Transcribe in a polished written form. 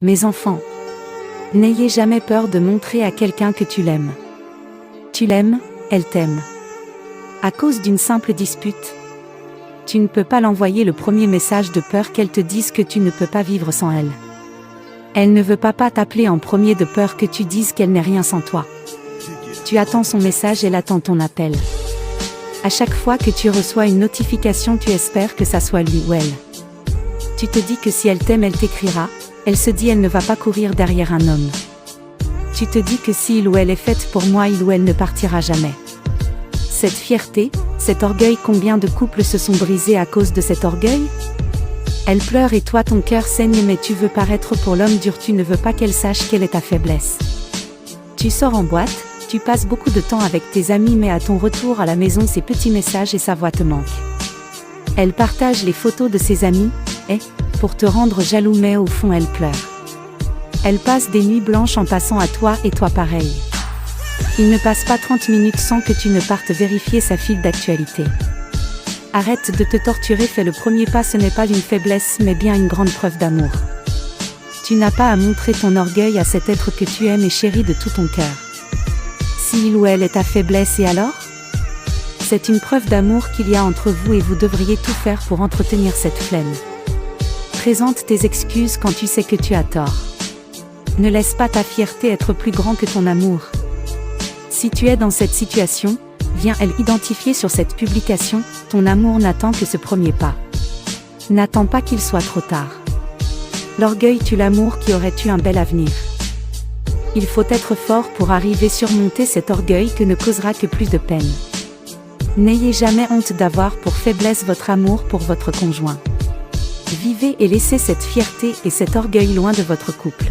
Mes enfants, n'ayez jamais peur de montrer à quelqu'un que tu l'aimes. Tu l'aimes, elle t'aime. À cause d'une simple dispute, tu ne peux pas l'envoyer le premier message de peur qu'elle te dise que tu ne peux pas vivre sans elle. Elle ne veut pas t'appeler en premier de peur que tu dises qu'elle n'est rien sans toi. Tu attends son message, elle attend ton appel. À chaque fois que tu reçois une notification, tu espères que ça soit lui ou elle. Tu te dis que si elle t'aime, elle t'écrira. Elle se dit elle ne va pas courir derrière un homme. Tu te dis que si il ou elle est faite pour moi, il ou elle ne partira jamais. Cette fierté, cet orgueil, combien de couples se sont brisés à cause de cet orgueil? Elle pleure et toi ton cœur saigne, mais tu veux paraître pour l'homme dur, tu ne veux pas qu'elle sache quelle est ta faiblesse. Tu sors en boîte, tu passes beaucoup de temps avec tes amis, mais à ton retour à la maison, ces petits messages et sa voix te manquent. Elle partage les photos de ses amis, pour te rendre jaloux, mais au fond elle pleure. Elle passe des nuits blanches en passant à toi et toi pareil. Il ne passe pas 30 minutes sans que tu ne partes vérifier sa file d'actualité. Arrête de te torturer, fais le premier pas, ce n'est pas une faiblesse mais bien une grande preuve d'amour. Tu n'as pas à montrer ton orgueil à cet être que tu aimes et chéris de tout ton cœur. Si il ou elle est ta faiblesse, et alors? C'est une preuve d'amour qu'il y a entre vous et vous devriez tout faire pour entretenir cette flemme. Présente tes excuses quand tu sais que tu as tort. Ne laisse pas ta fierté être plus grand que ton amour. Si tu es dans cette situation, viens elle identifier sur cette publication, ton amour n'attend que ce premier pas. N'attends pas qu'il soit trop tard. L'orgueil tue l'amour qui aurait eu un bel avenir. Il faut être fort pour arriver à surmonter cet orgueil que ne causera que plus de peine. N'ayez jamais honte d'avoir pour faiblesse votre amour pour votre conjoint. Vivez et laissez cette fierté et cet orgueil loin de votre couple.